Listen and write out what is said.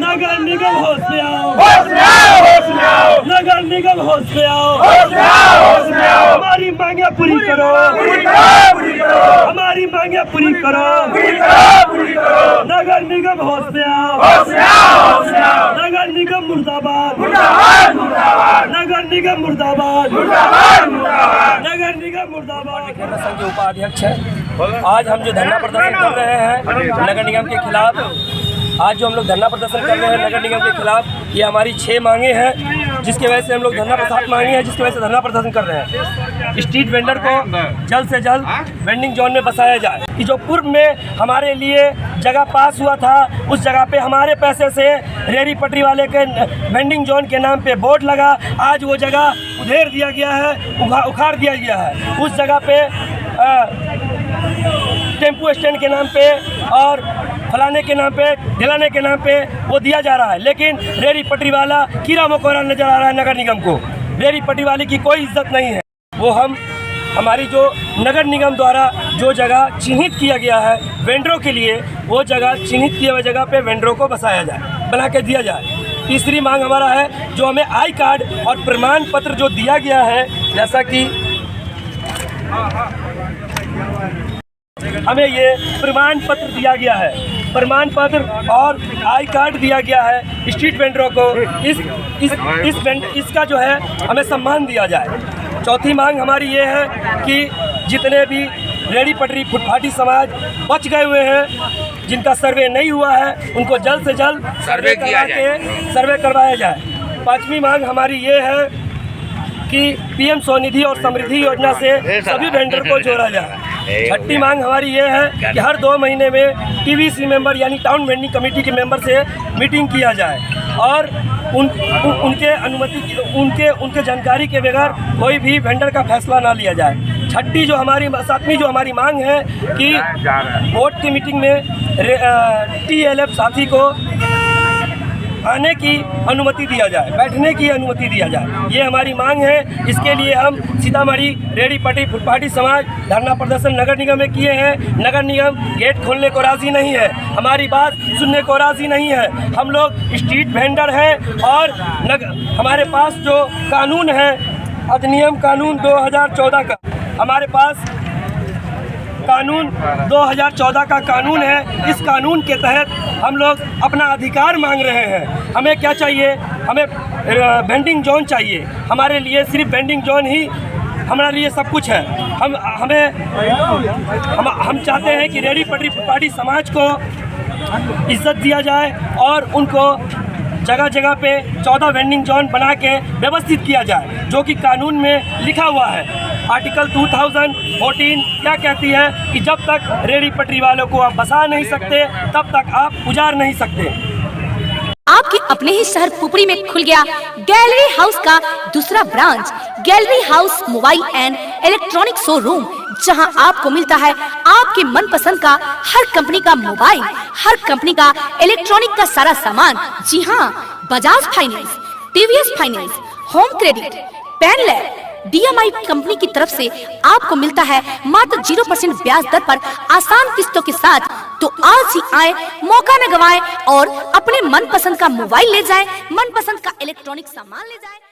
नगर निगम होश में आओ, होश में आओ, होश में आओ, नगर निगम होश में आओ, होश में आओ, होश में आओ। हमारी मांगे पूरी करो, पूरी करो, पूरी करो, हमारी मांगे पूरी करो, पूरी करो, पूरी करो। नगर निगम होश में आओ, होश में आओ, होश में आओ। नगर निगम मुर्दाबाद, मुर्दाबाद, मुर्दाबाद, नगर निगम मुर्दाबाद, मुर्दाबाद, मुर्दाबाद। नगर निगम मुर्दाबाद। संघ के उपाध्यक्ष है। आज हम जो धरना प्रदर्शन कर रहे हैं नगर निगम के खिलाफ, आज जो हम लोग धरना प्रदर्शन कर रहे हैं नगर निगम के खिलाफ, ये हमारी 6 मांगे हैं जिसकी वजह से हम लोग धरना प्रदर्शन मांगे हैं, जिसकी वजह से धरना प्रदर्शन कर रहे हैं। स्ट्रीट वेंडर को जल्द से जल्द वेंडिंग जोन में बसाया जाए कि जो पूर्व में हमारे लिए जगह पास हुआ था, उस जगह पे हमारे पैसे से रेहड़ी पटरी वाले के वेंडिंग जोन के नाम पे बोर्ड लगा, आज वो जगह उधेड़ दिया गया है, उखाड़ दिया गया है। उस जगह पे टेम्पू स्टैंड के नाम पे और फलाने के नाम पे, ढिलाने के नाम पे वो दिया जा रहा है, लेकिन रेहड़ी पटरी वाला कीड़ा मकोड़ा नजर आ रहा है। नगर निगम को रेहड़ी पटरी वाले की कोई इज्जत नहीं है। वो हमारी जो नगर निगम द्वारा जो जगह चिन्हित किया गया है वेंडरों के लिए, वो जगह चिन्हित किए हुए जगह पे वेंडरों को बसाया जाए, बना के दिया जाए। तीसरी मांग हमारा है जो हमें आई कार्ड और प्रमाण पत्र जो दिया गया है, जैसा कि हमें ये प्रमाण पत्र दिया गया है, प्रमाण पत्र और आई कार्ड दिया गया है स्ट्रीट वेंडरों को, इसका जो है हमें सम्मान दिया जाए। चौथी मांग हमारी ये है कि जितने भी रेहड़ी पटरी फुटपाटी समाज बच गए हुए हैं, जिनका सर्वे नहीं हुआ है, उनको जल्द से जल्द सर्वे करवाया जाए। पांचवी मांग हमारी ये है कि पीएम स्वनिधि और समृद्धि योजना से सभी वेंडर को जोड़ा जाए। छठी मांग हमारी ये है कि हर 2 महीने में टीवीसी मेंबर यानी टाउन वेंडिंग कमेटी के मेंबर से मीटिंग किया जाए और उनके अनुमति उनके जानकारी के बगैर कोई भी वेंडर का फैसला ना लिया जाए। सातवीं जो हमारी मांग है कि बोर्ड की मीटिंग में TLF साथी को आने की अनुमति दिया जाए, बैठने की अनुमति दिया जाए, ये हमारी मांग है। इसके लिए हम सीतामढ़ी रेहड़ी पटरी फुटपाटी समाज धरना प्रदर्शन नगर निगम में किए हैं। नगर निगम गेट खोलने को राज़ी नहीं है, हमारी बात सुनने को राज़ी नहीं है। हम लोग स्ट्रीट वेंडर हैं और हमारे पास जो कानून है, अधिनियम कानून 2014 का, हमारे पास कानून 2014 का कानून है। इस कानून के तहत हम लोग अपना अधिकार मांग रहे हैं। हमें क्या चाहिए? हमें वेंडिंग जोन चाहिए। हमारे लिए सिर्फ वेंडिंग जोन ही हमारे लिए सब कुछ है। हम चाहते हैं कि रेहड़ी पटरी फुटपाटी समाज को इज्जत दिया जाए और उनको जगह जगह पे 14 वेंडिंग जोन बना के व्यवस्थित किया जाए, जो कि कानून में लिखा हुआ है। आर्टिकल 2014 क्या कहती है कि जब तक रेहड़ी पटरी वालों को आप बसा नहीं सकते, तब तक आप उजाड़ नहीं सकते। आपके अपने ही शहर पुपरी में खुल गया गैलरी हाउस का दूसरा branch, gallery house mobile and electronic showroom, जहां आपको मिलता है आपके मनपसंद का हर कंपनी का मोबाइल, हर कंपनी का इलेक्ट्रॉनिक का सारा सामान। जी हां, Bajaj finance, TVS finance, home credit, पेनलैब, DMI कंपनी की तरफ से आपको मिलता है मात्र 0% ब्याज दर पर आसान किस्तों के साथ। तो आज ही आए, मौका न गवाएं और अपने मनपसंद का मोबाइल ले जाएं, मनपसंद का इलेक्ट्रॉनिक सामान ले जाएं।